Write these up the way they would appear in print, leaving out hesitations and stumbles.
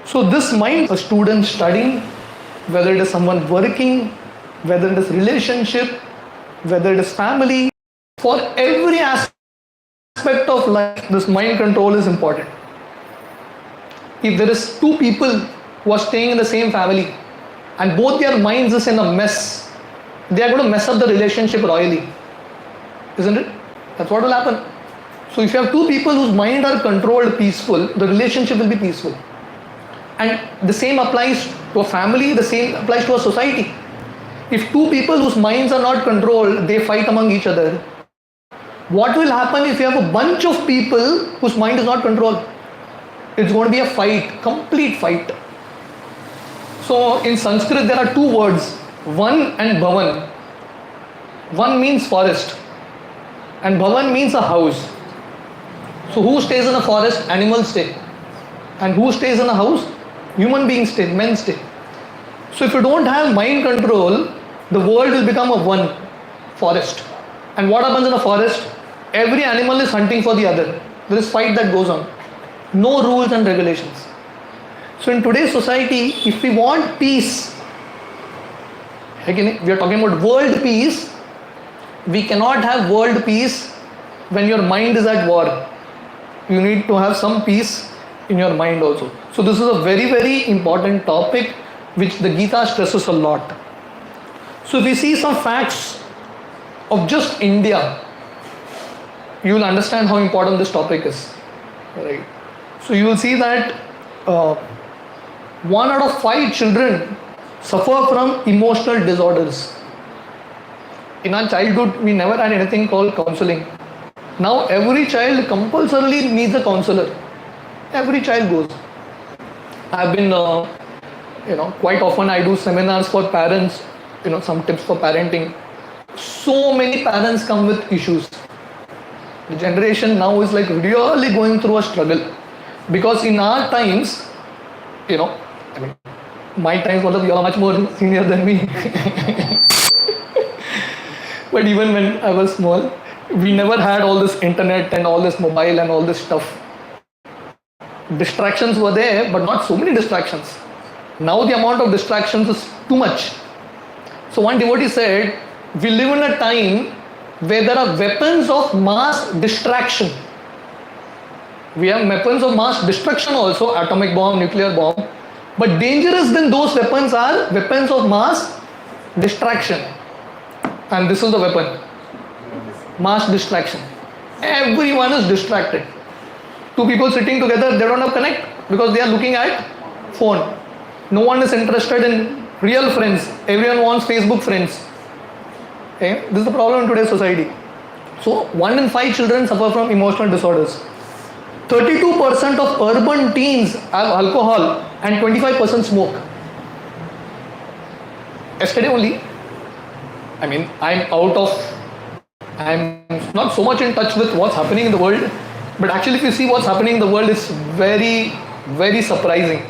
So this mind, a student studying, whether it is someone working, whether it is relationship, whether it is family, for every aspect of life, this mind control is important. If there is two people who are staying in the same family and both their minds is in a mess, they are going to mess up the relationship royally, isn't it? That's what will happen. So if you have two people whose mind are controlled, peaceful, the relationship will be peaceful. And the same applies to a family, the same applies to a society. If two people whose minds are not controlled, they fight among each other, what will happen if you have a bunch of people whose mind is not controlled? It's going to be a fight, complete fight. So in Sanskrit there are two words, Van and Bhavan. Van means forest and Bhavan means a house. So who stays in a forest? Animals stay. And who stays in a house? Human beings stay, men stay. So if you don't have mind control, the world will become a one forest. And what happens in a forest? Every animal is hunting for the other. There is fight that goes on. No rules and regulations. So in today's society, if we want peace, again we are talking about world peace, we cannot have world peace when your mind is at war. You need to have some peace in your mind also. So this is a very, very important topic which the Gita stresses a lot. So if we see some facts of just India, you will understand how important this topic is. Right? So you will see that 1 out of 5 children suffer from emotional disorders. In our childhood, we never had anything called counseling. Now every child compulsorily needs a counselor. Every child goes. I've been, quite often I do seminars for parents, some tips for parenting. So many parents come with issues. The generation now is like really going through a struggle. Because in our times, my times, you are much more senior than me. But even when I was small, we never had all this internet and all this mobile and all this stuff. Distractions were there, but not so many distractions. Now the amount of distractions is too much. So one devotee said, we live in a time where there are weapons of mass distraction. We have weapons of mass destruction also, atomic bomb, nuclear bomb. But dangerous than those weapons are weapons of mass distraction. And this is the weapon. Mass distraction. Everyone is distracted. Two people sitting together, they don't have connect because they are looking at phone. No one is interested in real friends. Everyone wants Facebook friends. Okay? This is the problem in today's society. So 1 in 5 children suffer from emotional disorders. 32% of urban teens have alcohol and 25% smoke. Yesterday only, I'm not so much in touch with what's happening in the world, but actually if you see what's happening in the world, it's very, very surprising,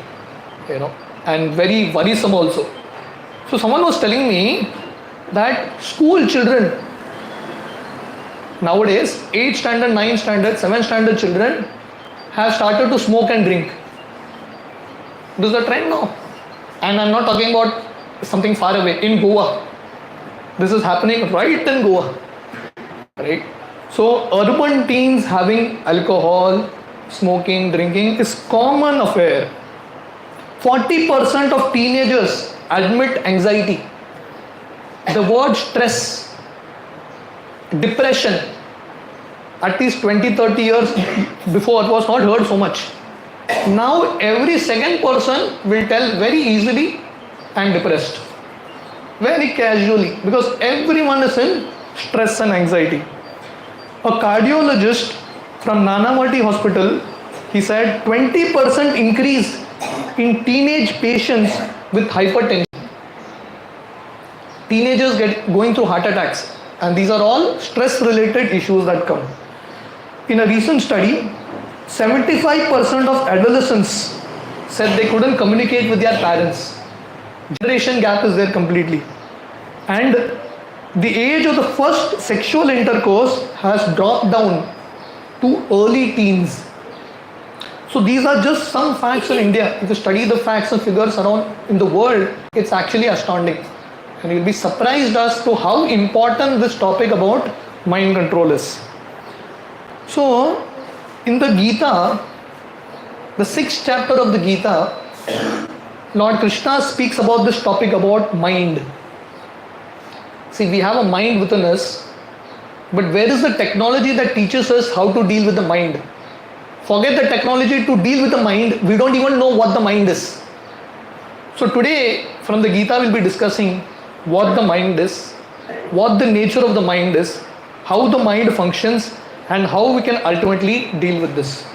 and very worrisome also. So someone was telling me that school children, nowadays 8th standard, 9th standard, 7th standard children have started to smoke and drink. This is a trend now. And I'm not talking about something far away, in Goa. This is happening right in Goa. Right? So urban teens having alcohol, smoking, drinking is common affair. 40% of teenagers admit anxiety. The word stress, depression, at least 20-30 years before it was not heard so much. Now every second person will tell very easily, I am depressed. Very casually, because everyone is in stress and anxiety. A cardiologist from Nanavati Hospital, he said 20% increase in teenage patients with hypertension. Teenagers going through heart attacks, and these are all stress related issues that come. In a recent study, 75% of adolescents said they couldn't communicate with their parents. Generation gap is there completely. And the age of the first sexual intercourse has dropped down to early teens. So So these are just some facts in India. If you study the facts and figures around in the world, it's actually astounding. And you'll be surprised as to how important this topic about mind control is. So, in the Gita, the 6th chapter of the Gita, Lord Krishna speaks about this topic about mind. See, we have a mind within us, but where is the technology that teaches us how to deal with the mind? Forget the technology to deal with the mind, we don't even know what the mind is. So today, from the Gita, we'll be discussing what the mind is, what the nature of the mind is, how the mind functions, and how we can ultimately deal with this.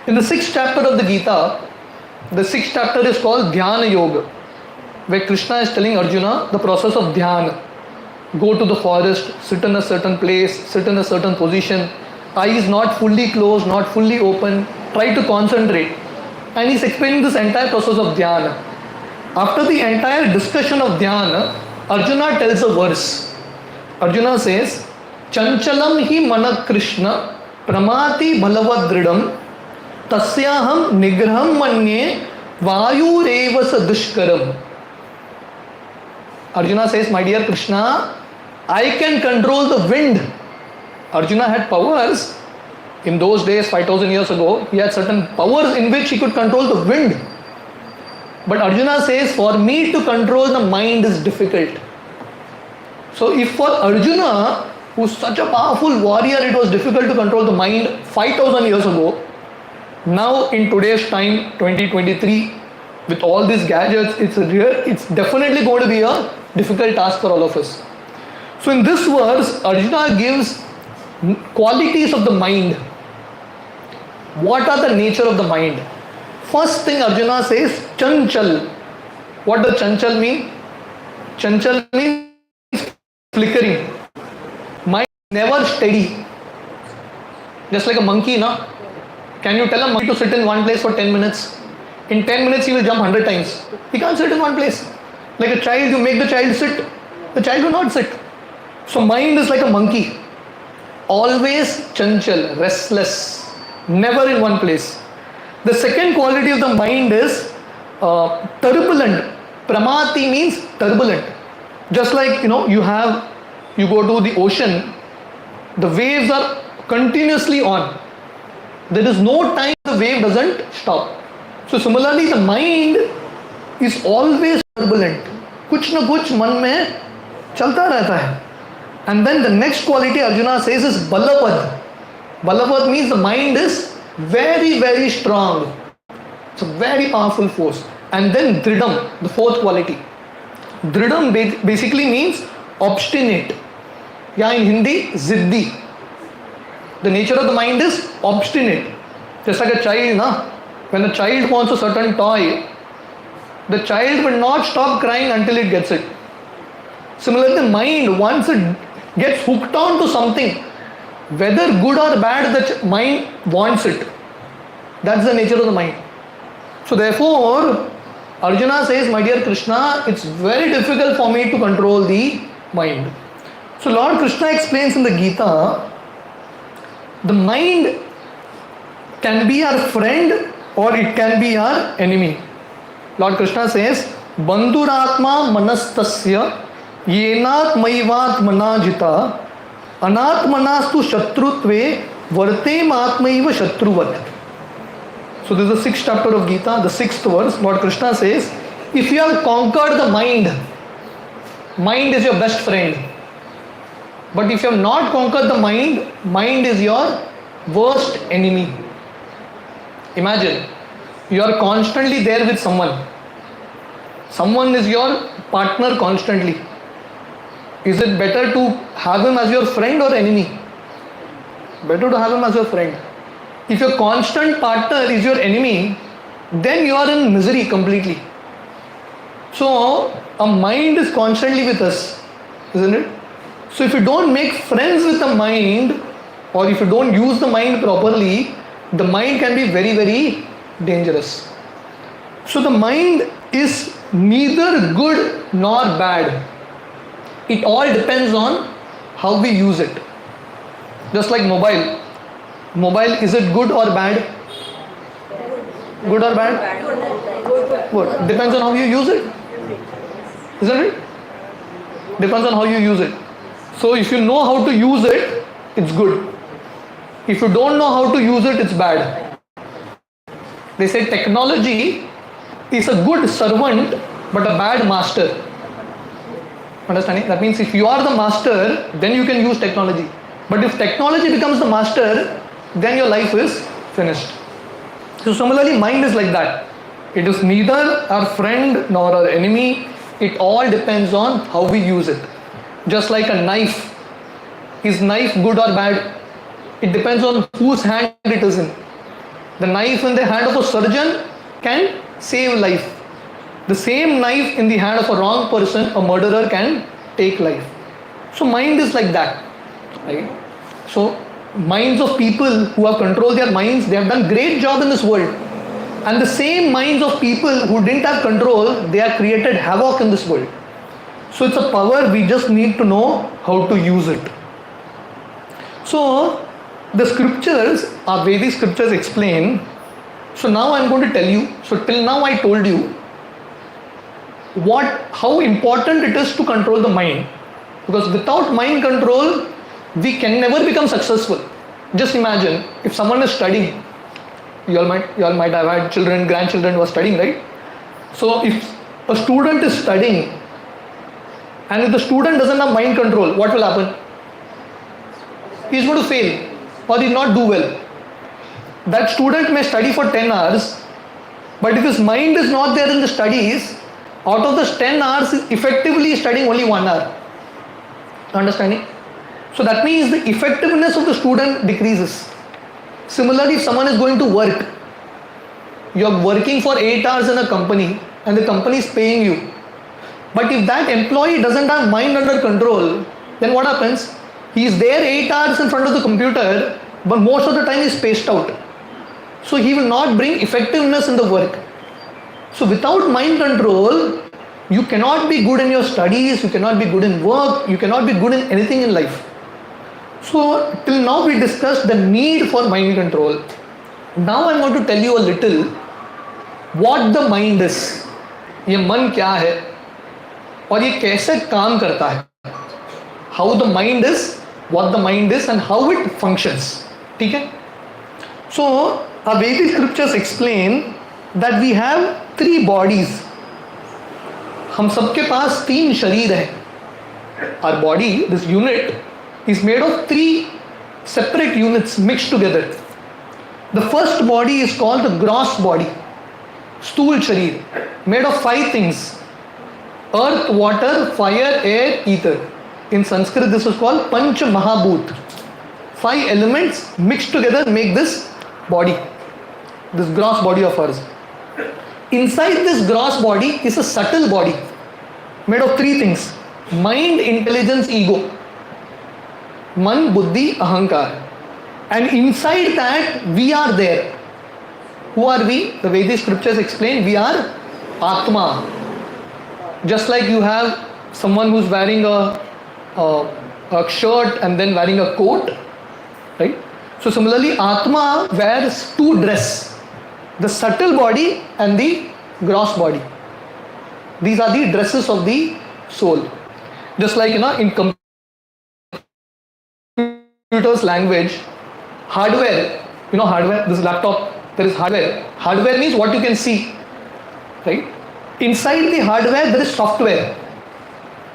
In the 6th chapter of the Gita, the 6th chapter is called Dhyana Yoga, where Krishna is telling Arjuna the process of Dhyana. Go to the forest, sit in a certain place, sit in a certain position, eyes not fully closed, not fully open, try to concentrate. And he's explaining this entire process of Dhyana. After the entire discussion of Dhyana, Arjuna tells a verse. Arjuna says, Chanchalam hi mana Krishna pramati balavadridam tasyaham nigraham manye vayurevasa dushkaram. Arjuna says, my dear Krishna, I can control the wind. Arjuna had powers. In those days, 5000 years ago, he had certain powers in which he could control the wind. But Arjuna says, for me to control the mind is difficult. So if for Arjuna, who's such a powerful warrior, it was difficult to control the mind 5000 years ago, now in today's time, 2023, with all these gadgets, it's definitely going to be a difficult task for all of us. So in this verse, Arjuna gives qualities of the mind. What are the nature of the mind? First thing Arjuna says, Chanchal. What does Chanchal mean? Chanchal means flickering. Mind never steady. Just like a monkey, no? Can you tell a monkey to sit in one place for 10 minutes? In 10 minutes he will jump 100 times. He can't sit in one place. Like a child, you make the child sit. The child will not sit. So mind is like a monkey. Always chanchal, restless, never in one place. The second quality of the mind is turbulent. Pramati means turbulent. Just like, you go to the ocean, the waves are continuously on. There is no time the wave doesn't stop. So similarly, the mind is always turbulent. कुछ न कुछ मन में चलता रहता है. And then the next quality Arjuna says is Balavad. Balavad means the mind is very, very strong. It's a very powerful force. And then Dridam, the fourth quality. Dridam basically means obstinate. Yeah, in Hindi, Ziddi. The nature of the mind is obstinate. Just like a child, na? When a child wants a certain toy, the child will not stop crying until it gets it. Similarly, the mind, once it gets hooked on to something, whether good or bad, the mind wants it. That's the nature of the mind. So therefore, Arjuna says, my dear Krishna, it's very difficult for me to control the mind. So Lord Krishna explains in the Gita, the mind can be our friend or it can be our enemy. Lord Krishna says, Bandhuratma manastasya yenatmaivat manajita anatmanastu shatrutve vartematmaiva shatruvat. So this is the 6th chapter of Gita, the 6th verse. Lord Krishna says, if you have conquered the mind, mind is your best friend. But if you have not conquered the mind, mind is your worst enemy. Imagine, you are constantly there with someone. Someone is your partner constantly. Is it better to have him as your friend or enemy? Better to have him as your friend. If your constant partner is your enemy, then you are in misery completely. So, a mind is constantly with us, isn't it? So, if you don't make friends with the mind, or if you don't use the mind properly, the mind can be very, very dangerous. So, the mind is neither good nor bad. It all depends on how we use it. Just like mobile. Mobile, is it good or bad? Good or bad? Good. Depends on how you use it. Isn't it? Depends on how you use it. So if you know how to use it, it's good. If you don't know how to use it, it's bad. They say technology is a good servant but a bad master. Understanding? That means if you are the master, then you can use technology. But if technology becomes the master, then your life is finished. So similarly, mind is like that. It is neither our friend nor our enemy. It all depends on how we use it. Just like a knife. Is knife good or bad? It depends on whose hand it is in. The knife in the hand of a surgeon can save life. The same knife in the hand of a wrong person, a murderer, can take life. So mind is like that. Right? So minds of people who have controlled their minds, they have done great job in this world. And the same minds of people who didn't have control, they have created havoc in this world. So it's a power, we just need to know how to use it. So the scriptures, our Vedic scriptures explain. So now I'm going to tell you. So till now I told you how important it is to control the mind. Because without mind control, we can never become successful. Just imagine if someone is studying. You all might have had children, grandchildren who are studying, right? So if a student is studying and if the student doesn't have mind control, what will happen? He is going to fail or he will not do well. That student may study for 10 hours, but if his mind is not there in the studies, out of those 10 hours, he is effectively studying only 1 hour. Understanding? So that means the effectiveness of the student decreases. Similarly, if someone is going to work, you are working for 8 hours in a company and the company is paying you. But if that employee doesn't have mind under control, then what happens? He is there 8 hours in front of the computer, but most of the time he is spaced out. So he will not bring effectiveness in the work. So without mind control, you cannot be good in your studies, you cannot be good in work, you cannot be good in anything in life. So till now we discussed the need for mind control. Now I am going to tell you a little what the mind is. ये मन क्या है और ये कैसे काम करता है. How the mind is, what the mind is and how it functions. ठीक है? So our Vedic scriptures explain that we have 3 bodies. हम सबके पास 3 शरीर हैं. Our body, this unit, is made of 3 separate units mixed together. The first body is called the gross body, stool sharir, made of 5 things: earth, water, fire, air, ether. In Sanskrit this is called Panch Mahabhut. 5 elements mixed together make this body, this gross body of ours. Inside this gross body is a subtle body made of 3 things: mind, intelligence, ego. Man, Buddhi, Ahankar. And inside that we are there. Who are we? The Vedic scriptures explain we are Atma. Just like you have someone who's wearing a shirt and then wearing a coat, right? So similarly, Atma wears 2 dresses, the subtle body and the gross body. These are the dresses of the soul. Just like in computer's language, hardware, hardware, this laptop, there is hardware. Hardware means what you can see, right? Inside the hardware there is software.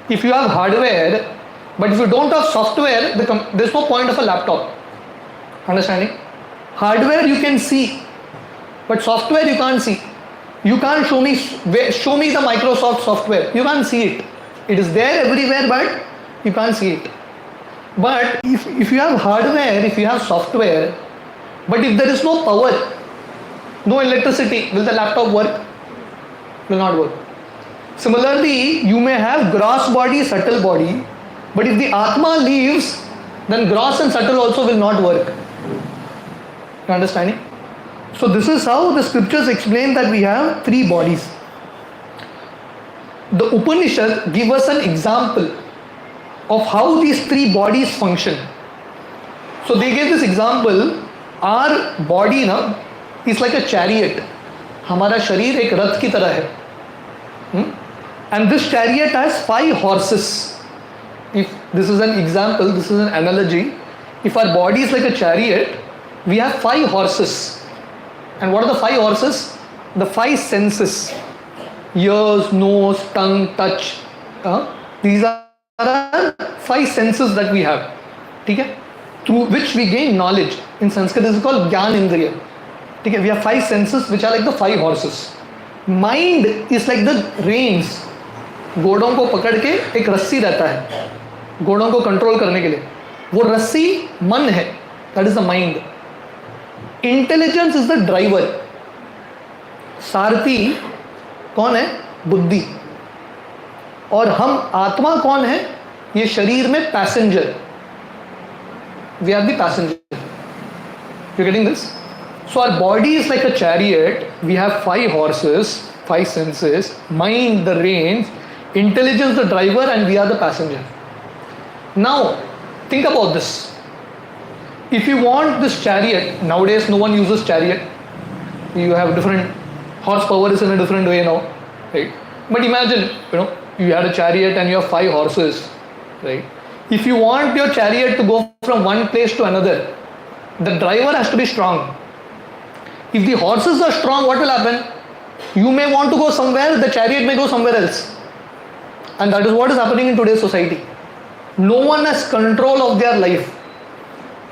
If you have hardware but if you don't have software, there is no point of a laptop. Understanding? Hardware you can see, but software you can't see. You can't show me the Microsoft software. You can't see it. It is there everywhere but you can't see it. But if you have hardware, if you have software, but if there is no power, no electricity, will the laptop work? Will not work. Similarly, you may have gross body, subtle body, but if the Atma leaves, then gross and subtle also will not work. You understanding? So this is how the scriptures explain that we have 3 bodies. The Upanishad give us an example of how these 3 bodies function. So they gave this example: our body is like a chariot. हमारा शरीर एक रथ की तरह है. And this chariot has 5 horses. If this is an example, this is an analogy. If our body is like a chariot, we have 5 horses. And what are the 5 horses? The 5 senses. Ears, nose, tongue, touch. These are our 5 senses that we have. Okay? Through which we gain knowledge. In Sanskrit, this is called Gyan Indriya. Okay? We have 5 senses which are like the 5 horses. Mind is like the reins. घोड़ों को पकड़ के एक रस्सी रहता है घोड़ों को कंट्रोल करने के लिए. वो रस्सी मन है. That is the mind. Intelligence is the driver. सारथी कौन है? बुद्धि. और हम आत्मा कौन है? ये शरीर में passenger. We are the passenger. You getting this? So our body is like a chariot. We have 5 horses, 5 senses, mind the reins, intelligence the driver, and we are the passenger. Now think about this. If you want this chariot, nowadays no one uses chariot. You have different horsepower is in a different way now, right? But imagine, you had a chariot and you have 5 horses, right? If you want your chariot to go from one place to another, the driver has to be strong. If the horses are strong, what will happen? You may want to go somewhere, the chariot may go somewhere else. And that is what is happening in today's society. No one has control of their life.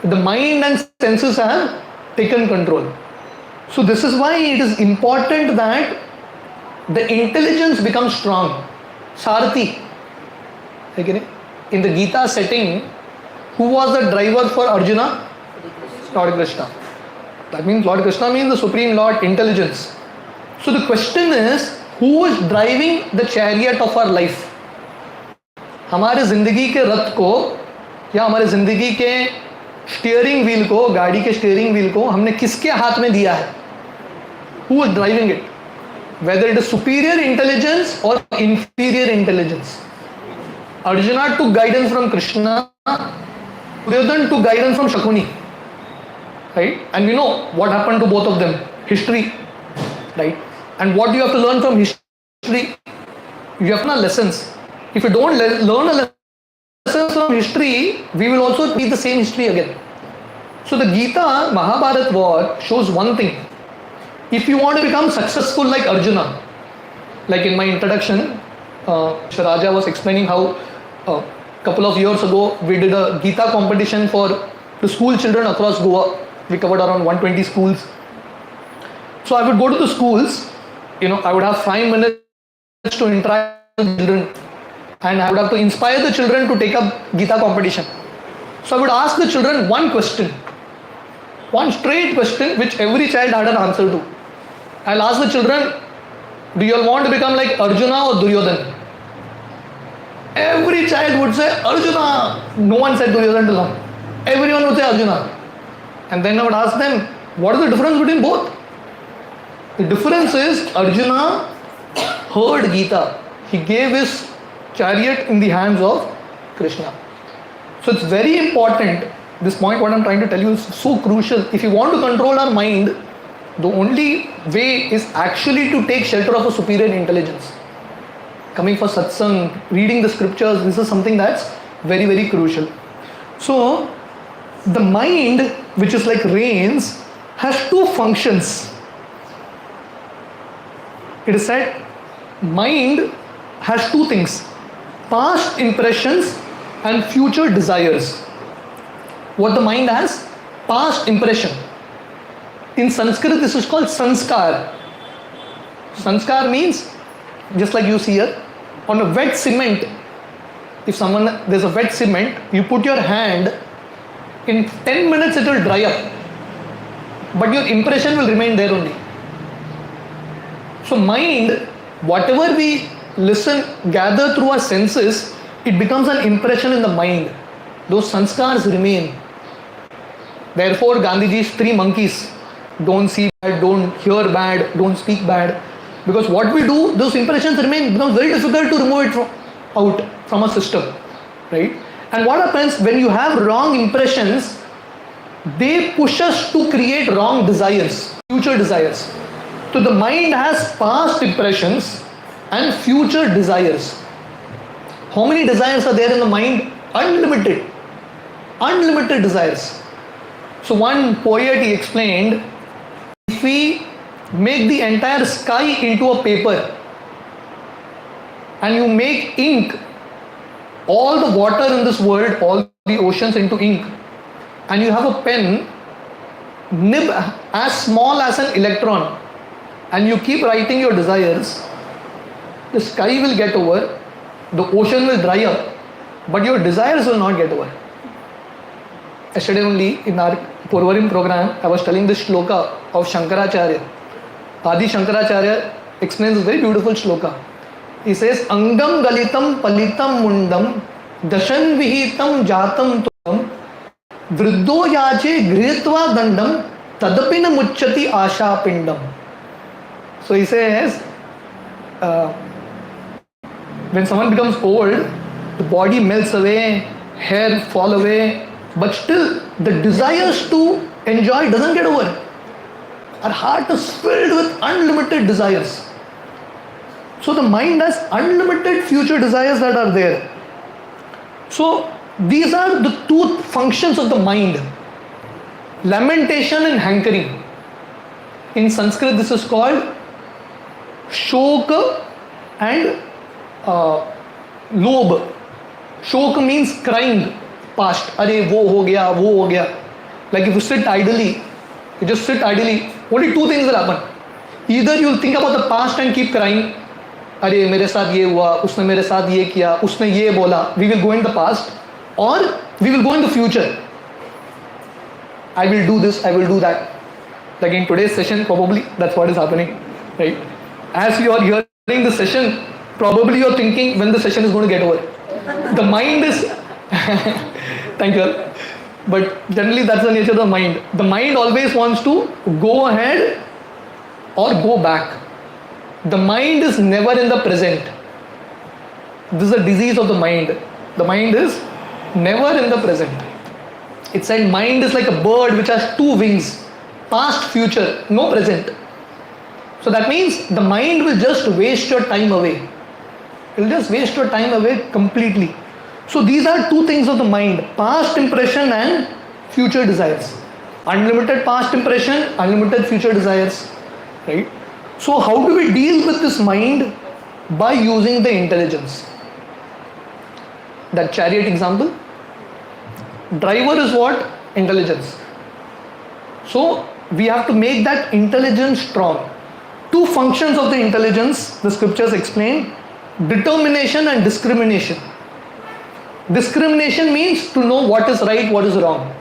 The mind and senses have taken control. So this is why it is important that the intelligence becomes strong. Sarathi. In the Gita setting, who was the driver for Arjuna? Lord Krishna. That means Lord Krishna means the Supreme Lord, intelligence. So the question is, who is driving the chariot of our life? हमारे जिंदगी के रथ को या हमारे जिंदगी के steering wheel को, गाड़ी के स्टीयरिंग व्हील को हमने किसके हाथ में दिया है? Who is driving it? Whether it is superior intelligence or inferior intelligence. Arjuna took guidance from Krishna, Duryodhana took guidance from Shakuni. Right? And we know what happened to both of them. History. Right? And what do you have to learn from history? You have to learn lessons. If you don't learn a lesson from history, we will also repeat the same history again. So the Gita, Mahabharat war shows one thing. If you want to become successful like Arjuna, like in my introduction, Raja was explaining how a couple of years ago we did a Gita competition for the school children across Goa. We covered around 120 schools. So I would go to the schools, I would have 5 minutes to interact with children, and I would have to inspire the children to take up Gita competition. So I would ask the children one question, one straight question which every child had an answer to. I'll ask the children, do you all want to become like Arjuna or Duryodhana? Every child would say Arjuna. No one said Duryodhana till now. Everyone would say Arjuna. And then I would ask them, what is the difference between both? The difference is Arjuna heard Gita. He gave his chariot in the hands of Krishna. So it's very important. This point, what I'm trying to tell you, is so crucial. If you want to control our mind, the only way is actually to take shelter of a superior intelligence. Coming for satsang, reading the scriptures, this is something that's very, very crucial. So the mind, which is like reins, has 2 functions. It is said mind has 2 things: past impressions and future desires. What the mind has? Past impression. In Sanskrit this is called sanskar. Sanskar means, just like you see here, on a wet cement, if there's a wet cement, you put your hand, in 10 minutes it will dry up, but your impression will remain there only. So mind, whatever we listen, gather through our senses, it becomes an impression in the mind. Those sanskars remain. Therefore Gandhiji's 3 monkeys: don't see bad, don't hear bad, don't speak bad. Because what we do, those impressions remain. It becomes very difficult to remove it out from a system, right? And what happens when you have wrong impressions? They push us to create wrong desires, future desires. So the mind has past impressions and future desires. How many desires are there in the mind? Unlimited. Unlimited desires. So one poet, he explained, if we make the entire sky into a paper and you make ink, all the water in this world, all the oceans into ink, and you have a pen nib as small as an electron, and you keep writing your desires, the sky will get over, the ocean will dry up, but your desires will not get over. Yesterday only in our Purvarim program, I was telling this shloka of Shankaracharya. Adi Shankaracharya explains this very beautiful shloka. He says, Angam galitam palitam mundam dashan vihitam jatam tudam vriddho yache gritva dandam tadapina mucchati asha pindam. So he says, when someone becomes old, the body melts away, hair fall away, but still the desires to enjoy doesn't get over. Our heart is filled with unlimited desires. So the mind has unlimited future desires that are there. So these are the two functions of the mind: lamentation and hankering. In Sanskrit this is called shoka and lobh. Shoka means crying past. Arey wo ho gaya. Like if you sit idly, you just sit idly, only two things will happen. Either you will think about the past and keep crying. अरे मेरे साथ ये हुआ, उसने मेरे साथ ये किया, उसने ये बोला. We will go in the past, or we will go in the future. I will do this, I will do that. Like in today's session, probably that's what is happening, right? As you are hearing the session, probably you are thinking when the session is going to get over. The mind is, thank you. But generally that's the nature of the mind. The mind always wants to go ahead or go back. The mind is never in the present. This is a disease of the mind. The mind is never in the present. It said mind is like a bird which has two wings, past, future, no present. So that means the mind will just waste your time away. It will just waste your time away completely. So these are two things of the mind: past impression and future desires. Unlimited past impression, unlimited future desires, right? So how do we deal with this mind? By using the intelligence. That chariot example, driver is what? Intelligence. So we have to make that intelligence strong. Two functions of the intelligence, the scriptures explain: determination and discrimination. Discrimination means to know what is right, what is wrong.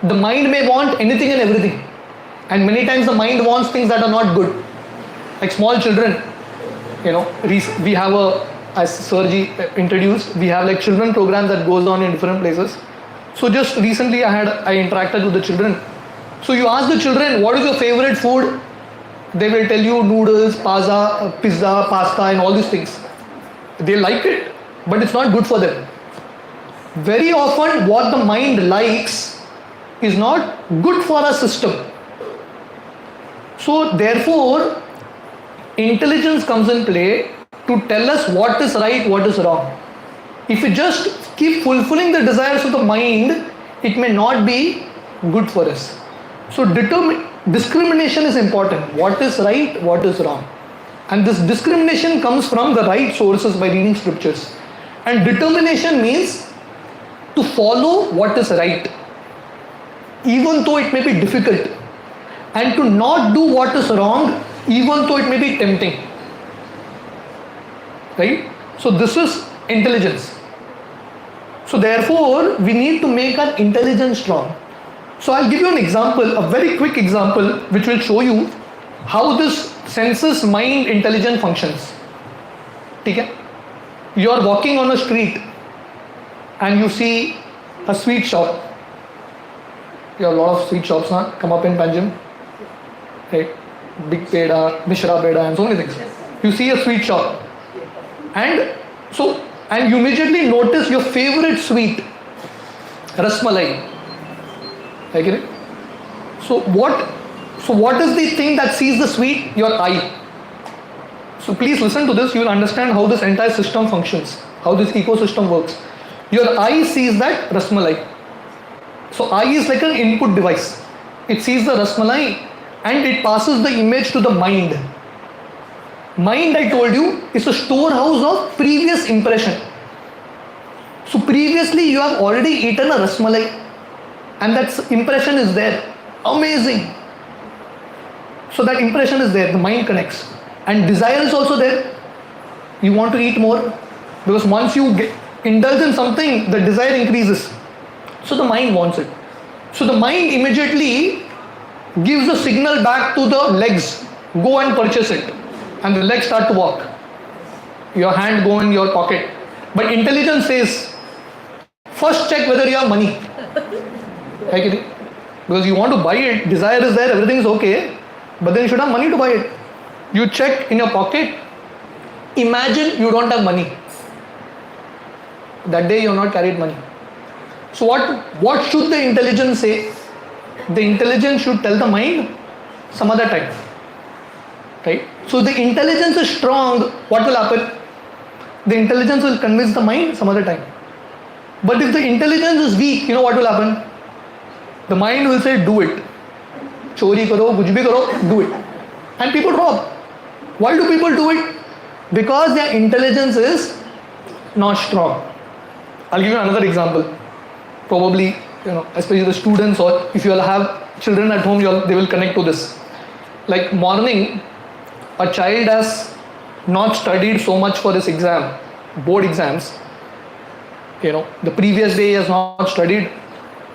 The mind may want anything and everything, and many times the mind wants things that are not good. Like small children, we have as Sirji introduced, we have like children program that goes on in different places. So just recently I interacted with the children. So you ask the children, what is your favorite food? They will tell you noodles, pizza, pasta and all these things. They like it, but it's not good for them. Very often what the mind likes is not good for our system. So therefore, intelligence comes in play to tell us what is right, what is wrong. If we just keep fulfilling the desires of the mind, it may not be good for us. So discrimination is important. What is right, what is wrong. And this discrimination comes from the right sources by reading scriptures. And determination means to follow what is right, even though it may be difficult. And to not do what is wrong, even though it may be tempting. Right? So this is intelligence. So therefore, we need to make our intelligence strong. So I'll give you an example, a very quick example, which will show you how this senses mind intelligence functions. Okay? You are walking on a street and you see a sweet shop. There are a lot of sweet shops now come up in Panjim. Right? Big Peda, Mishra Peda and so many things. You see a sweet shop. And you immediately notice your favorite sweet, Rasmalai. Like it? So what So what is the thing that sees the sweet? Your eye. So please listen to this, you will understand how this entire system functions, how this ecosystem works. Your eye sees that rasmalai. So eye is like an input device. It sees the rasmalai and it passes the image to the mind. Mind, I told you, is a storehouse of previous impression. So previously you have already eaten a rasmalai and that impression is there. Amazing. So that impression is there, the mind connects. And desire is also there. You want to eat more because once you indulge in something, the desire increases. So the mind wants it. So the mind immediately gives a signal back to the legs, go and purchase it. And the legs start to walk. Your hand go in your pocket. But intelligence says, first check whether you have money. Because you want to buy it, desire is there, everything is okay, but then you should have money to buy it. You check in your pocket, imagine you don't have money. That day you have not carried money. So what should the intelligence say? The intelligence should tell the mind some other time. Right? So the intelligence is strong, what will happen? The intelligence will convince the mind some other time. But if the intelligence is weak, you know what will happen? The mind will say, do it. Chori karo, kuch bhi karo, do it. And people rob. Why do people do it? Because their intelligence is not strong. I'll give you another example. Probably, especially the students, or if you will have children at home, they will connect to this. Like morning, a child has not studied so much for this exam, board exams. The previous day he has not studied.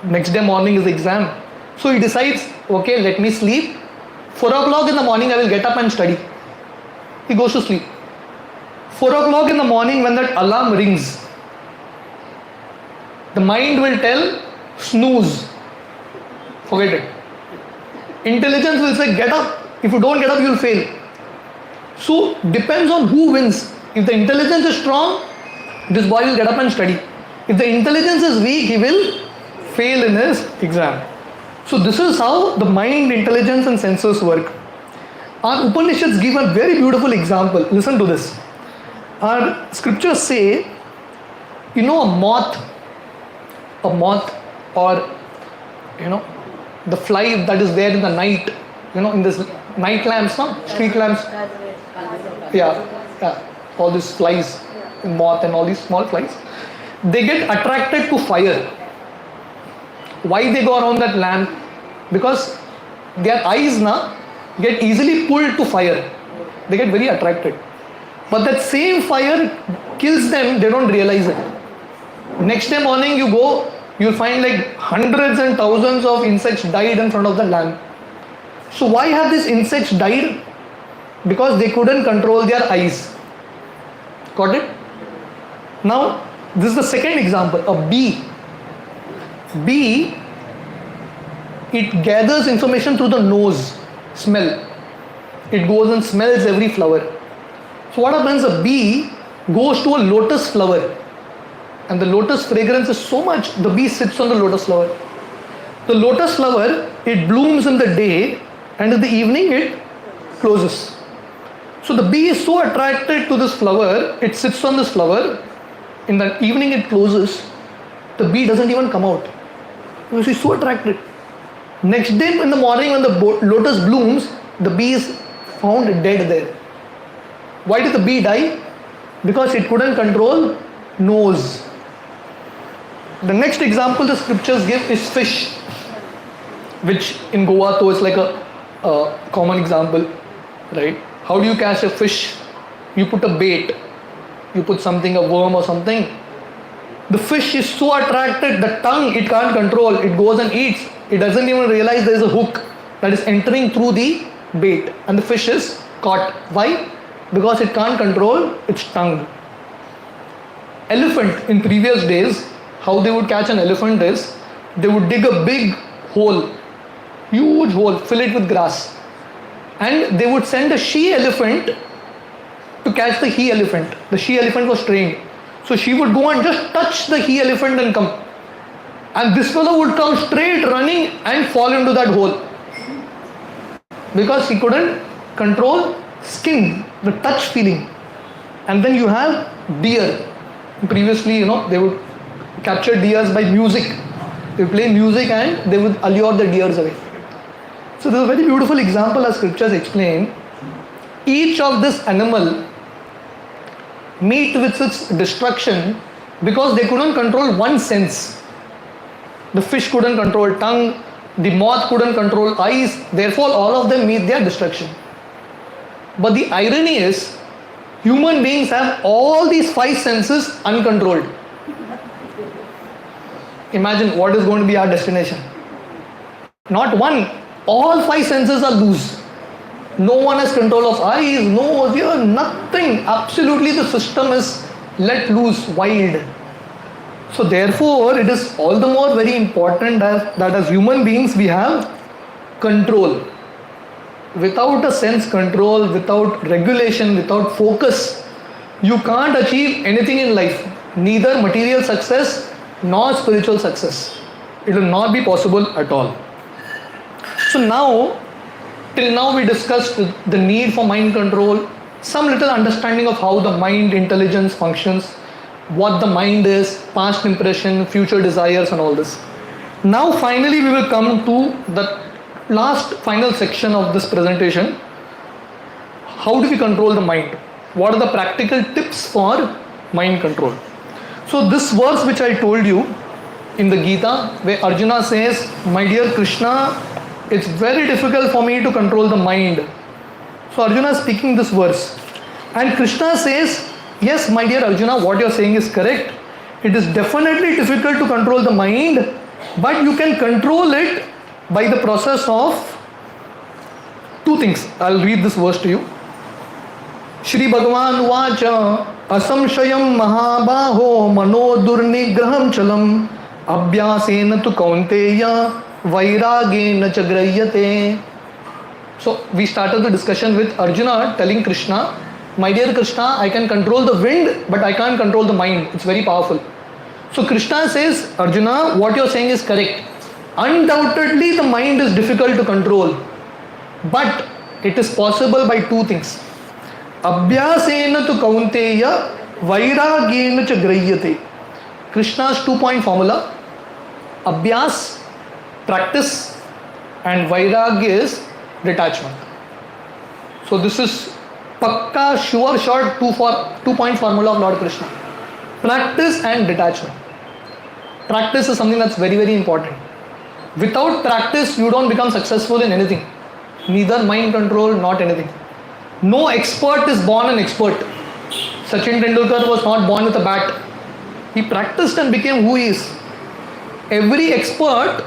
Next day morning is the exam. So he decides, okay, let me sleep. 4 o'clock in the morning I will get up and study. He goes to sleep. 4 o'clock in the morning when that alarm rings, the mind will tell, snooze. Forget it. Intelligence will say, get up. If you don't get up, you will fail. So, depends on who wins. If the intelligence is strong, this boy will get up and study. If the intelligence is weak, he will fail in his exam. So, this is how the mind, intelligence and senses work. Our Upanishads give a very beautiful example. Listen to this. Our scriptures say, a moth or, the fly that is there in the night, in this night lamps, street lamps. Yeah, all these flies, moth and all these small flies, they get attracted to fire. Why they go around that lamp? Because their eyes get easily pulled to fire. They get very attracted. But that same fire kills them, they don't realize it. Next day morning you go, you'll find like hundreds and thousands of insects died in front of the lamp. So why have these insects died? Because they couldn't control their eyes. Got it? Now, this is the second example, a bee. Bee, it gathers information through the nose, smell. It goes and smells every flower. So what happens, a bee goes to a lotus flower and the lotus fragrance is so much, the bee sits on the lotus flower. The lotus flower, it blooms in the day and in the evening it closes. So the bee is so attracted to this flower, it sits on this flower, in the evening it closes, the bee doesn't even come out. She's so attracted. Next day in the morning when the lotus blooms, the bee is found dead there. Why did the bee die? Because it couldn't control nose. The next example the scriptures give is fish, which in Goa though is like a common example, right? How do you catch a fish? You put a bait, you put something, a worm or something. The fish is so attracted, the tongue it can't control, it goes and eats. It doesn't even realize there is a hook that is entering through the bait and the fish is caught. Why? Because it can't control its tongue. Elephant, in previous days, how they would catch an elephant is, they would dig a big hole, huge hole, fill it with grass, and they would send a she elephant to catch the he elephant. The she elephant was trained. So she would go and just touch the he elephant and come. And this fellow would come straight running and fall into that hole. because he couldn't control skin, the touch feeling. And then you have deer. Previously, they would capture deers by music. They would play music and they would allure the deers away. So this is a very beautiful example as scriptures explain. Each of this animal meet with its destruction because they couldn't control one sense. The fish couldn't control tongue, the moth couldn't control eyes, therefore all of them meet their destruction. But the irony is, human beings have all these five senses uncontrolled. Imagine what is going to be our destination. Not one, all five senses are loose. No one has control of eyes, nose, ear, nothing. Absolutely the system is let loose, wild. So therefore, it is all the more very important that as human beings we have control. Without a sense control, without regulation, without focus, you can't achieve anything in life. Neither material success nor spiritual success. It will not be possible at all. So now, till now we discussed the need for mind control, some little understanding of how the mind intelligence functions, what the mind is, past impression, future desires and all this. Now finally we will come to the last final section of this presentation. How do we control the mind? What are the practical tips for mind control? So this verse which I told you in the Gita, where Arjuna says, my dear Krishna, it's very difficult for me to control the mind. So Arjuna is speaking this verse. And Krishna says, yes, my dear Arjuna, what you're saying is correct. It is definitely difficult to control the mind, but you can control it by the process of two things. I'll read this verse to you. Shri Bhagavan Vacha Asamshayam Mahabaho Mano Durnigraham Chalam Abhyasena tu Kaunteya Vairagena Chagrayate. So we started the discussion with Arjuna telling Krishna, my dear Krishna, I can control the wind, but I can't control the mind. It's very powerful. So Krishna says, Arjuna, what you're saying is correct. Undoubtedly the mind is difficult to control, but it is possible by two things. Abhyasena tu Kaunteya Vairagena cha Grahyate. Krishna's 2-point formula. Abhyas, practice, and Vairagya is detachment. So this is pakka, sure short 2-point formula of Lord Krishna. Practice and detachment. Practice is something that's very, very important. Without practice, you don't become successful in anything. Neither mind control, not anything. No expert is born an expert. Sachin Tendulkar was not born with a bat. He practiced and became who he is. Every expert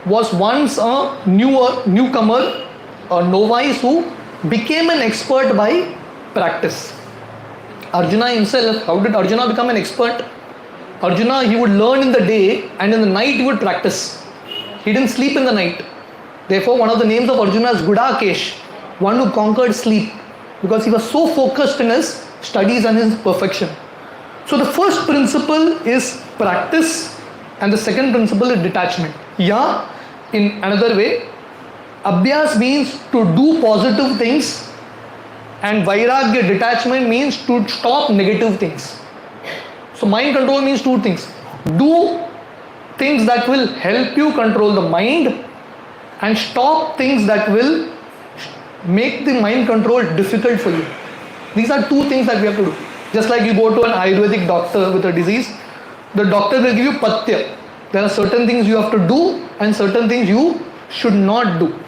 was once a newcomer, a novice who became an expert by practice. Arjuna himself, how did Arjuna become an expert? Arjuna, he would learn in the day and in the night he would practice. He didn't sleep in the night. Therefore, one of the names of Arjuna is Gudakesh, one who conquered sleep, because he was so focused in his studies and his perfection. So the first principle is practice and the second principle is detachment. Yeah, in another way, Abhyas means to do positive things and Vairagya, detachment, means to stop negative things. So mind control means two things. Do things that will help you control the mind and stop things that will make the mind control difficult for you. These are two things that we have to do. Just like you go to an Ayurvedic doctor with a disease, the doctor will give you patya. There are certain things you have to do and certain things you should not do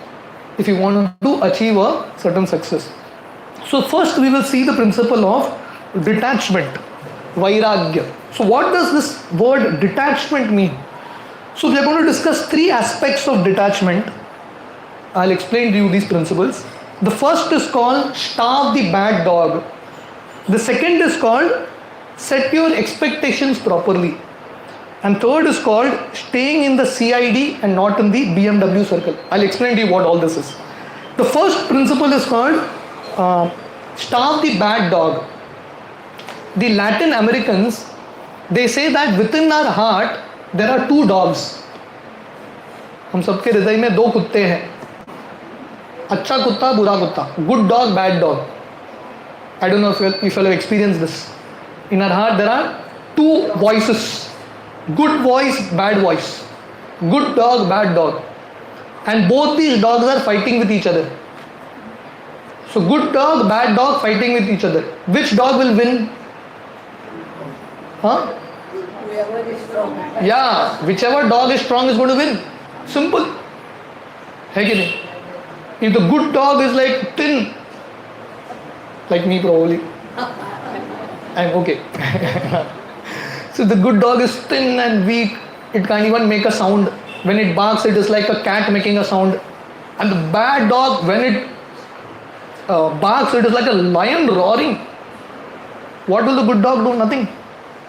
if you want to achieve a certain success. So first we will see the principle of detachment, Vairagya. So what does this word detachment mean? So we are going to discuss three aspects of detachment. I'll explain to you these principles. The first is called starve the bad dog. The second is called set your expectations properly. And third is called staying in the CID and not in the BMW circle. I'll explain to you what all this is. The first principle is called starve the bad dog. The Latin Americans, they say that within our heart there are two dogs. हम सबके हृदय में दो कुत्ते हैं. अच्छा कुत्ता बुरा कुत्ता, good dog bad dog. I don't know if you have experienced this. In our heart there are two voices, good voice, bad voice, good dog, bad dog, and both these dogs are fighting with each other. So good dog, bad dog fighting with each other. Which dog will win? Huh? Whoever is strong. Yeah, whichever dog is strong is going to win. Simple. है कि नहीं? If the good dog is like thin, like me probably, I'm okay. So the good dog is thin and weak, it can't even make a sound. When it barks, it is like a cat making a sound. And the bad dog, when it barks, it is like a lion roaring. What will the good dog do? Nothing.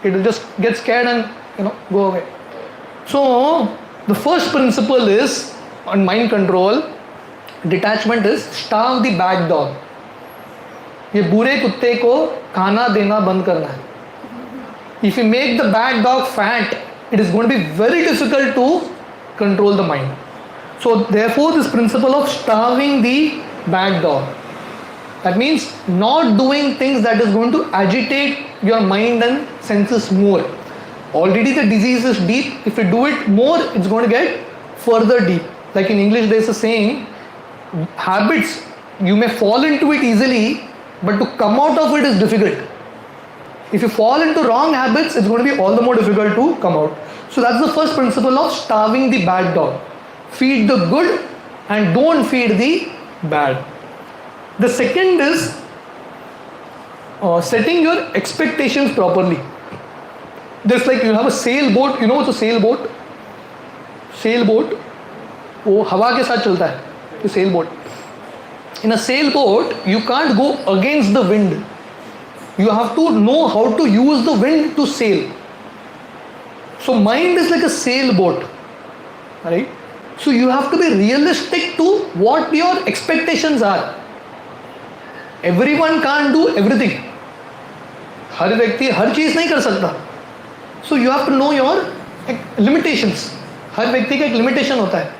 It will just get scared and go away. So the first principle is on mind control, detachment is starve the bad dog. ये बुरे कुत्ते को खाना देना बंद करना है. If you make the bad dog fat, it is going to be very difficult to control the mind. So therefore this principle of starving the bad dog, that means not doing things that is going to agitate your mind and senses more. Already the disease is deep. If you do it more, it's going to get further deep. Like in English there is a saying, habits, you may fall into it easily, but to come out of it is difficult. If you fall into wrong habits, it's going to be all the more difficult to come out. So that's the first principle of starving the bad dog. Feed the good and don't feed the bad. The second is setting your expectations properly. Just like you have a sailboat, you know what's a sailboat? Sailboat, वो हवा के साथ चलता है, ये sailboat. In a sailboat, you can't go against the wind. You have to know how to use the wind to sail. So mind is like a sailboat, right? So you have to be realistic to what your expectations are. Everyone can't do everything. हर व्यक्ति हर चीज़ नहीं कर सकता. So you have to know your limitations. हर व्यक्ति का एक limitation होता है.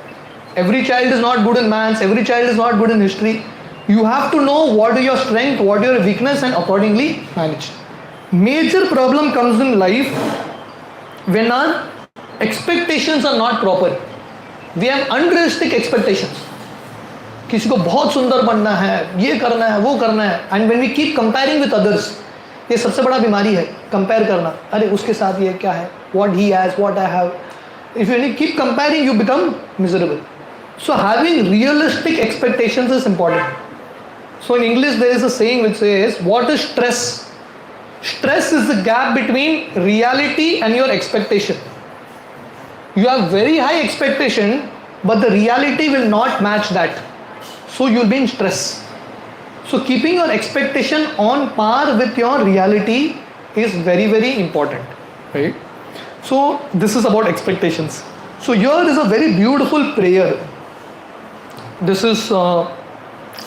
Every child is not good in maths. Every child is not good in history. You have to know what is your strength, what is your weakness, and accordingly manage. Major problem comes in life when our expectations are not proper. We have unrealistic expectations. किसी को बहुत सुंदर बनना है, ये करना है, वो करना है, and when we keep comparing with others, ये सबसे बड़ा बीमारी है, compare करना. अरे उसके साथ ये क्या है? What he has, what I have. If you keep comparing, you become miserable. So having realistic expectations is important. So in English there is a saying which says, what is stress? Stress is the gap between reality and your expectation. You have very high expectation, but the reality will not match that. So you will be in stress. So keeping your expectation on par with your reality is very, very important, right? So this is about expectations. So here is a very beautiful prayer. This is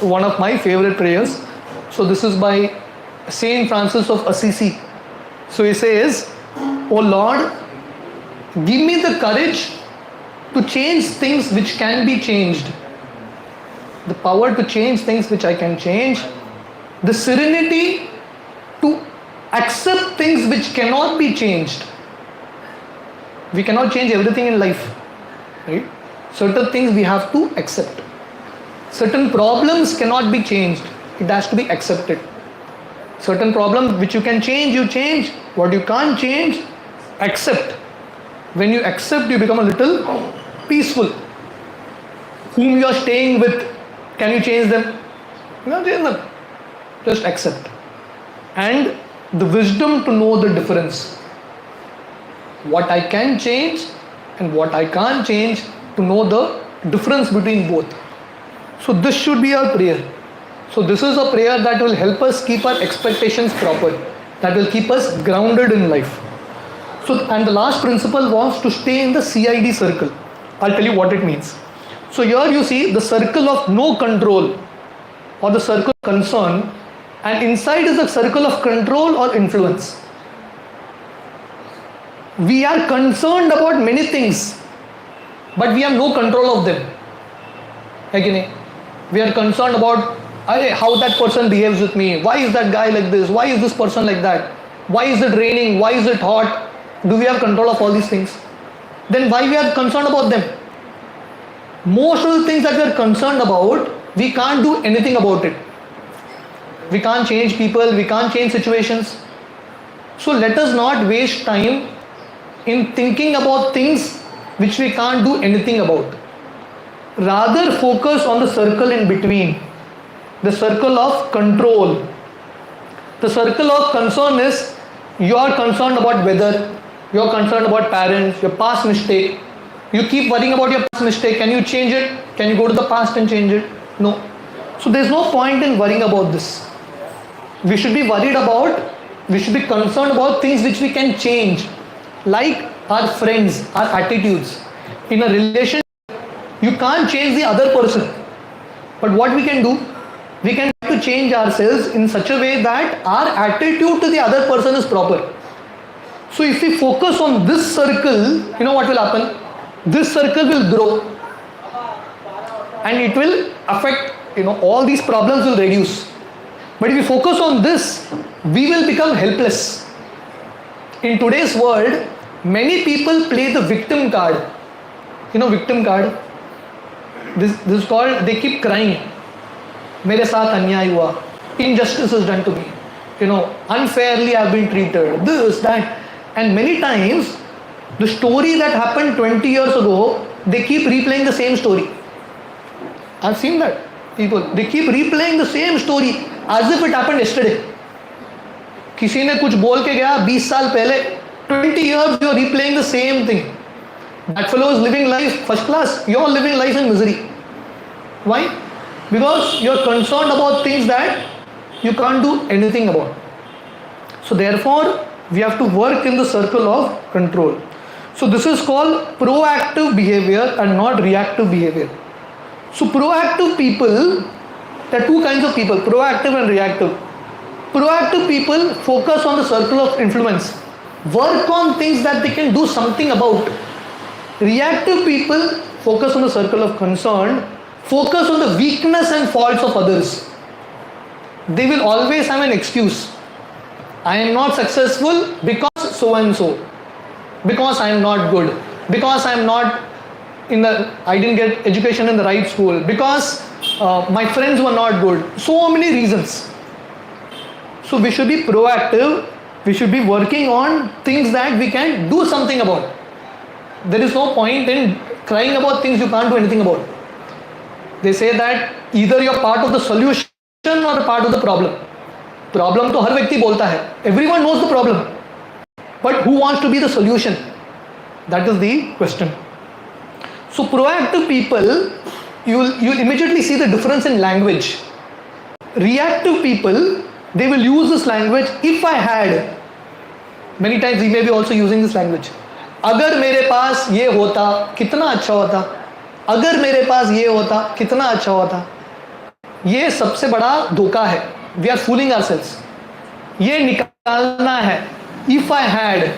one of my favorite prayers. So this is by Saint Francis of Assisi. So he says, "O Lord, give me the courage to change things which can be changed, the power to change things which I can change, the serenity to accept things which cannot be changed." We cannot change everything in life, right? Certain things we have to accept. Certain problems cannot be changed. It has to be accepted. Certain problems which you can change, you change. What you can't change, accept. When you accept, you become a little peaceful. Whom you are staying with, can you change them? You can't change them. Just accept. And the wisdom to know the difference. What I can change and what I can't change, to know the difference between both. So this should be our prayer. So this is a prayer that will help us keep our expectations proper, that will keep us grounded in life. So, and the last principle was to stay in the CID circle. I'll tell you what it means. So here you see the circle of no control or the circle of concern, and inside is the circle of control or influence. We are concerned about many things, but we have no control of them. है कि नहीं? We are concerned about how that person behaves with me. Why is that guy like this? Why is this person like that? Why is it raining? Why is it hot? Do we have control of all these things? Then why we are concerned about them? Most of the things that we are concerned about, we can't do anything about it. We can't change people, we can't change situations. So let us not waste time in thinking about things which we can't do anything about. Rather focus on the circle in between, the circle of control. The circle of concern is you are concerned about weather, you are concerned about parents, your past mistake. You keep worrying about your past mistake. Can you change it? Can you go to the past and change it? No. So there's no point in worrying about this. We should be concerned about things which we can change, like our friends, our attitudes. In a relationship, you can't change the other person. But what we can do, we can try to change ourselves in such a way that our attitude to the other person is proper. So if we focus on this circle, you know what will happen? This circle will grow and it will affect, all these problems will reduce. But if we focus on this, we will become helpless. In today's world, many people play the victim card. Victim card. This is called, they keep crying. मेरे साथ अन्याय हुआ. Injustice is done to me. Unfairly I have been treated. This, that. And many times, the story that happened 20 years ago, they keep replaying the same story. I've seen that. People, they keep replaying the same story as if it happened yesterday. किसी ने कुछ बोल के गया 20 साल पहले, 20 years you are replaying the same thing. That fellow is living life first class, you are living life in misery. Why? Because you are concerned about things that you can't do anything about. So therefore, we have to work in the circle of control. So this is called proactive behavior and not reactive behavior. So proactive people, there are two kinds of people, proactive and reactive. Proactive people focus on the circle of influence, work on things that they can do something about. Reactive people focus on the circle of concern, focus on the weakness and faults of others. They will always have an excuse. I am not successful because so and so, because I am not good, because I am not I didn't get education in the right school, because my friends were not good. So many reasons. So we should be proactive. We should be working on things that we can do something about. There is no point in crying about things you can't do anything about. They say that either you're part of the solution or a part of the problem. Problem तो हर व्यक्ति बोलता है. Everyone knows the problem. But who wants to be the solution? That is the question. So proactive people, you'll immediately see the difference in language. Reactive people, they will use this language. If I had, many times we may be also using this language. अगर मेरे पास ये होता कितना अच्छा होता, अगर मेरे पास ये होता कितना अच्छा होता. ये सबसे बड़ा धोखा है. We are fooling ourselves. ये निकालना है. If I had,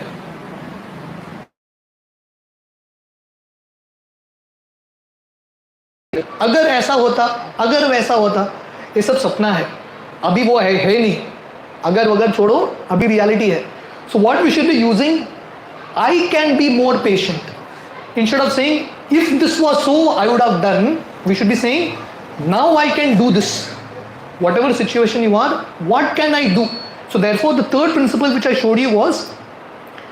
अगर ऐसा होता, अगर वैसा होता, ये सब सपना है. अभी वो है नहीं. अगर वगर छोड़ो, अभी रियलिटी है. So what we should be using, I can be more patient. Instead of saying, if this was so, I would have done, we should be saying, now I can do this. Whatever situation you are, what can I do? So therefore, the third principle which I showed you was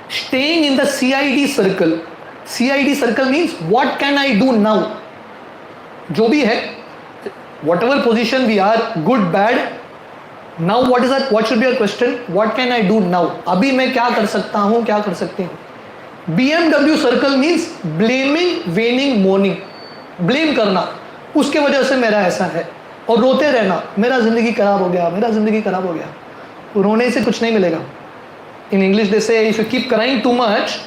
staying in the CID circle. CID circle means what can I do now? जो भी है, whatever position we are, good, bad, now what is that? What should be your question? What can I do now? अभी मैं क्या कर सकता हूँ, क्या कर सकती हूँ? BMW circle means blaming, waning, mourning. Blame करना, उसके वजह से मेरा ऐसा है, और रोते रहना, मेरा जिंदगी खराब हो गया, मेरा जिंदगी खराब हो गया. रोने से कुछ नहीं मिलेगा. In English they say, if you keep crying too much,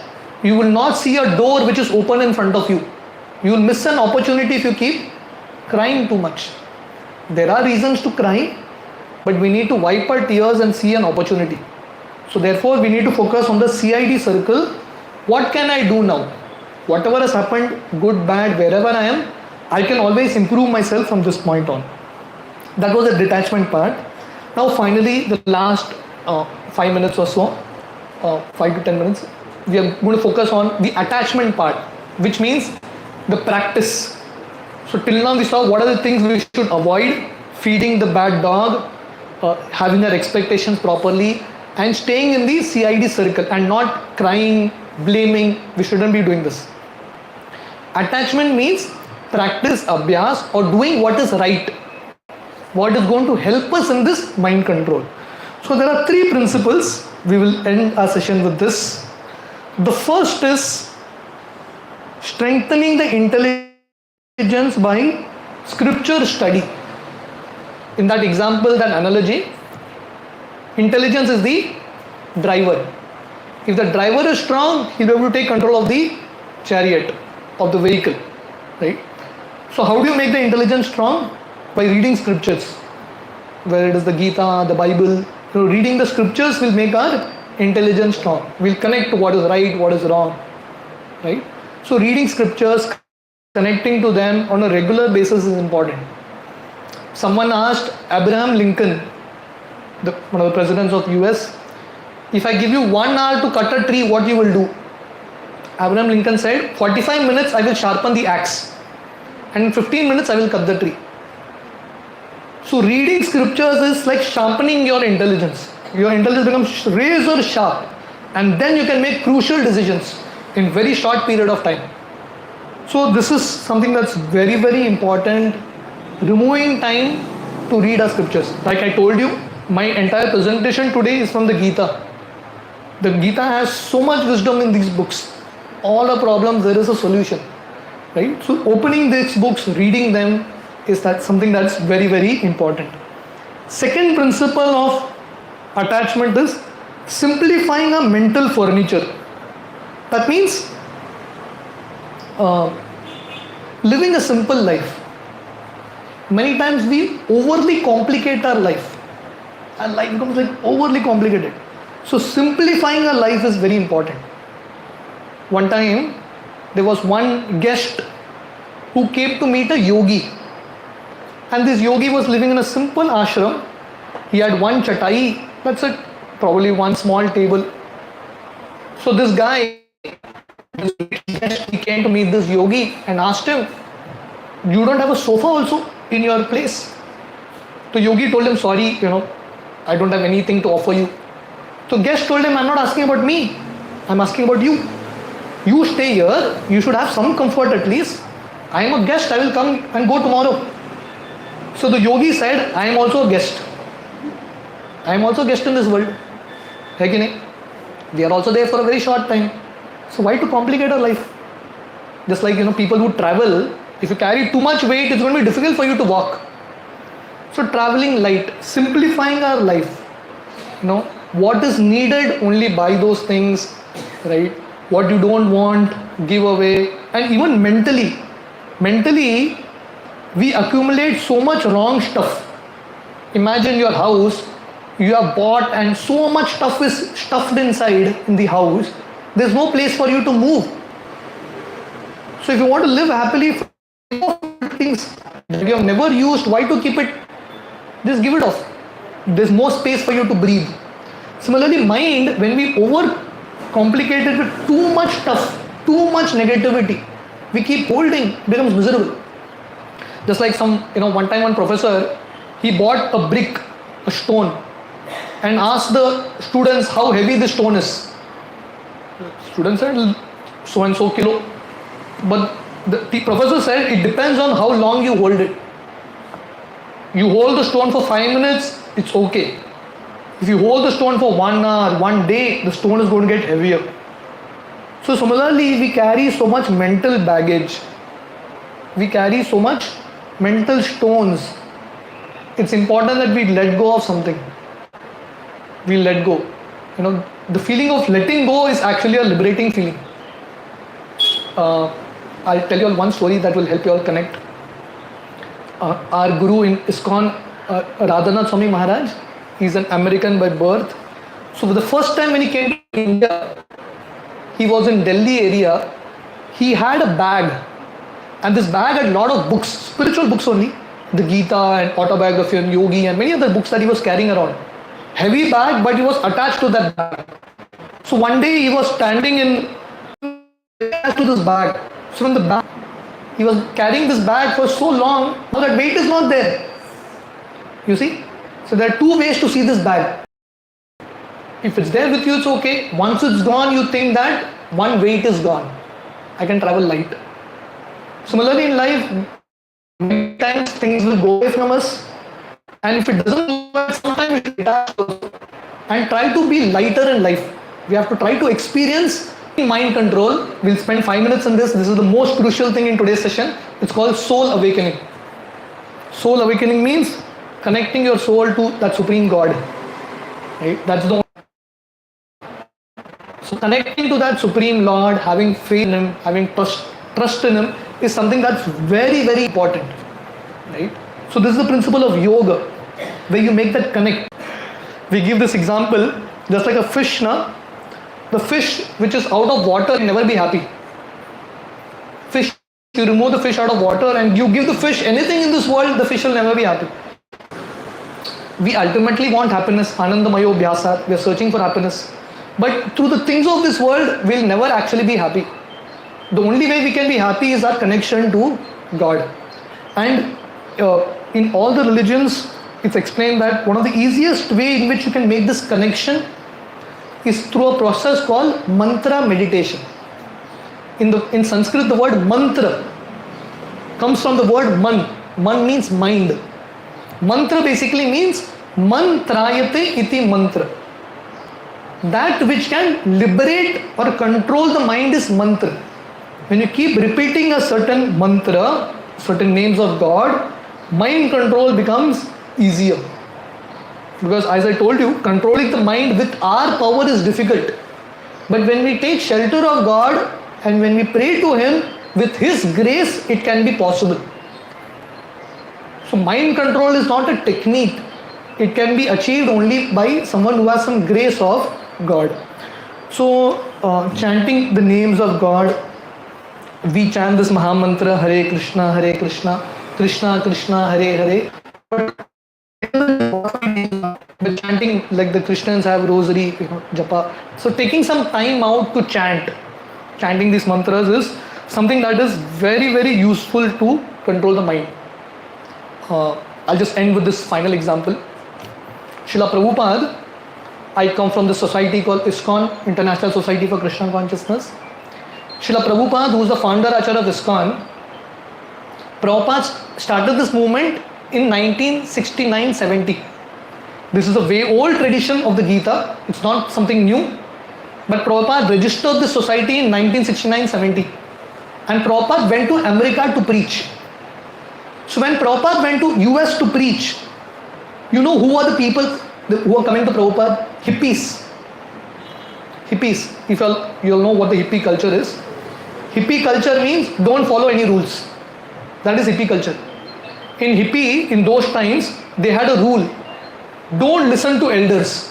you will not see a door which is open in front of you. You will miss an opportunity if you keep crying too much. There are reasons to cry, but we need to wipe our tears and see an opportunity. So therefore, we need to focus on the CID circle. What can I do now? Whatever has happened, good, bad, wherever I am, I can always improve myself from this point on. That was the detachment part. Now finally, the last 5 minutes or so, 5 to 10 minutes, we are going to focus on the attachment part, which means the practice. So till now we saw what are the things we should avoid: feeding the bad dog, having our expectations properly, and staying in the CID circle and not crying, blaming. We shouldn't be doing this. Attachment means practice, abhyas, or doing what is right, what is going to help us in this mind control. So there are 3 principles. We will end our session with this. The first is strengthening the intelligence by scripture study. In that example, that analogy, intelligence is the driver. If the driver is strong, he'll be able to take control of the chariot, of the vehicle, right? So how do you make the intelligence strong? By reading scriptures, whether it is the Gita, the Bible. Reading the scriptures will make our intelligence strong. We'll connect to what is right, what is wrong, right? So reading scriptures, connecting to them on a regular basis is important. Someone asked Abraham Lincoln, one of the presidents of US, if I give you 1 hour to cut a tree, what you will do? Abraham Lincoln said, 45 minutes I will sharpen the axe, and in 15 minutes I will cut the tree. So reading scriptures is like sharpening your intelligence. Your intelligence becomes razor sharp, and then you can make crucial decisions in very short period of time. So this is something that's very, very important. Removing time to read our scriptures. Like I told you, my entire presentation today is from the Gita. The Gita has so much wisdom in these books. All our problems, there is a solution, right? So opening these books, reading them, is that something that's very, very important. Second principle of attachment is simplifying our mental furniture. That means living a simple life. Many times we overly complicate our life. Our life becomes like overly complicated. So simplifying our life is very important. One time there was one guest who came to meet a yogi. And this yogi was living in a simple ashram. He had one chatai, that's it, probably one small table. So this guy, he came to meet this yogi and asked him, you don't have a sofa also in your place? So yogi told him, sorry, I don't have anything to offer you. So guest told him, I'm not asking about me, I'm asking about you. You stay here, you should have some comfort at least. I am a guest, I will come and go tomorrow. So the yogi said, I am also a guest. I am also a guest in this world. We are also there for a very short time. So why to complicate our life? Just like people who travel, if you carry too much weight, it's going to be difficult for you to walk. So traveling light, simplifying our life. What is needed, only buy those things, right? What you don't want, give away. And even mentally, we accumulate so much wrong stuff. Imagine your house, you have bought and so much stuff is stuffed inside in the house. There's no place for you to move. So if you want to live happily, things that you have never used, why to keep it? Just give it off. There's more space for you to breathe. Similarly, mind, when we overcomplicate it with too much stuff, too much negativity, we keep holding, it becomes miserable. Just like one time one professor, he bought a brick, a stone, and asked the students how heavy the stone is. Students said so and so kilo. But the professor said it depends on how long you hold it. You hold the stone for 5 minutes, it's okay. If you hold the stone for 1 hour, 1 day, the stone is going to get heavier. So similarly, we carry so much mental baggage. We carry so much mental stones. It's important that we let go of something. We let go. The feeling of letting go is actually a liberating feeling. I'll tell you all one story that will help you all connect. Our guru in ISKCON, Radhanath Swami Maharaj, he's an American by birth. So for the first time when he came to India, he was in Delhi area. He had a bag And this bag had a lot of books, spiritual books only, the Gita and Autobiography and Yogi and many other books that he was carrying around. Heavy bag, but he was attached to that bag. So one day he was standing attached to this bag. So from the back, he was carrying this bag for so long, now that weight is not there. You see? So there are two ways to see this bag. If it's there with you, it's okay. Once it's gone, you think that one weight is gone. I can travel light. Similarly in life, many times things will go away from us. And if it doesn't work, sometimes we should detach also. And try to be lighter in life. We have to try to experience mind control. We'll spend 5 minutes on this. This is the most crucial thing in today's session. It's called soul awakening. Soul awakening means connecting your soul to that supreme God. Right? That's the So connecting to that supreme Lord, having faith in Him, having trust in Him is something that's very, very important. Right? So this is the principle of yoga, where you make that connect. We give this example, just like a fish, na? The fish which is out of water will never be happy. Fish, you remove the fish out of water and you give the fish anything in this world, the fish will never be happy. We ultimately want happiness, anandamayo bhyasa, we are searching for happiness. But through the things of this world, we'll never actually be happy. The only way we can be happy is our connection to God. And in all the religions, it's explained that one of the easiest way in which you can make this connection is through a process called mantra meditation. In Sanskrit, the word mantra comes from the word man. Man means mind. Mantra basically means mantrayate iti mantra. That which can liberate or control the mind is mantra. When you keep repeating a certain mantra, certain names of God, mind control becomes easier. Because as I told you, controlling the mind with our power is difficult. But when we take shelter of God and when we pray to Him, with His grace, it can be possible. So mind control is not a technique. It can be achieved only by someone who has some grace of God. So chanting the names of God, we chant this Maha Mantra, Hare Krishna, Krishna Krishna, Hare Hare. But chanting like the Christians have rosary, japa. So taking some time out to chanting these mantras is something that is very, very useful to control the mind. I'll just end with this final example. Srila Prabhupada, I come from the society called ISKCON, International Society for Krishna Consciousness. Srila Prabhupada, who is the founder Acharya of ISKCON, Prabhupada started this movement in 1969-70. This is a way old tradition of the Gita. It's not something new. But Prabhupada registered this society in 1969-70. And Prabhupada went to America to preach. So when Prabhupada went to US to preach, you know who are the people who are coming to Prabhupada? Hippies. Hippies. If you'll know what the hippie culture is. Hippie culture means don't follow any rules. That is hippie culture. In hippie, in those times, they had a rule. Don't listen to elders.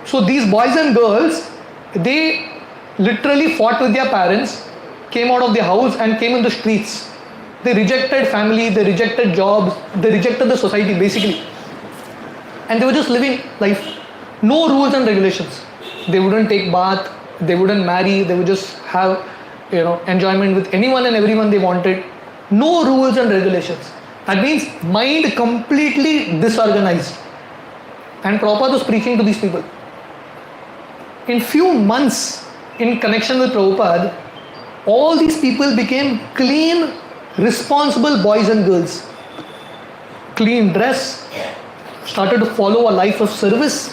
So these boys and girls, they literally fought with their parents, came out of their house and came in the streets. They rejected family, they rejected jobs, they rejected the society basically. And they were just living life. No rules and regulations. They wouldn't take bath, they wouldn't marry, they would just have enjoyment with anyone and everyone they wanted. No rules and regulations. That means mind completely disorganized. And Prabhupada was preaching to these people. In few months, in connection with Prabhupada, all these people became clean, responsible boys and girls. Clean dress, started to follow a life of service.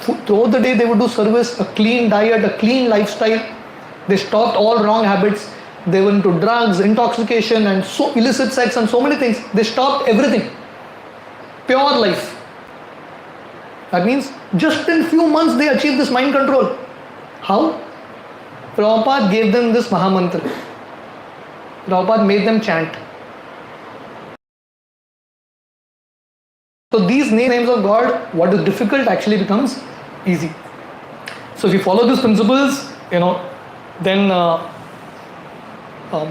Throughout the day they would do service, a clean diet, a clean lifestyle. They stopped all wrong habits. They were into drugs, intoxication and so illicit sex and so many things. They stopped everything. Pure life. That means just in few months they achieved this mind control. How? Prabhupada gave them this Maha Mantra. Prabhupada made them chant. So these names of God, what is difficult actually becomes easy. So if you follow these principles, then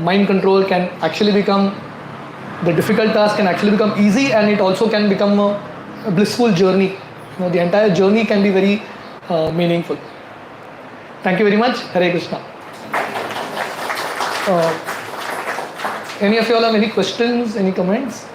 mind control can actually become, the difficult task can actually become easy, and it also can become a blissful journey. The entire journey can be very meaningful. Thank you very much. Hare Krishna. Any of you all have any questions, any comments?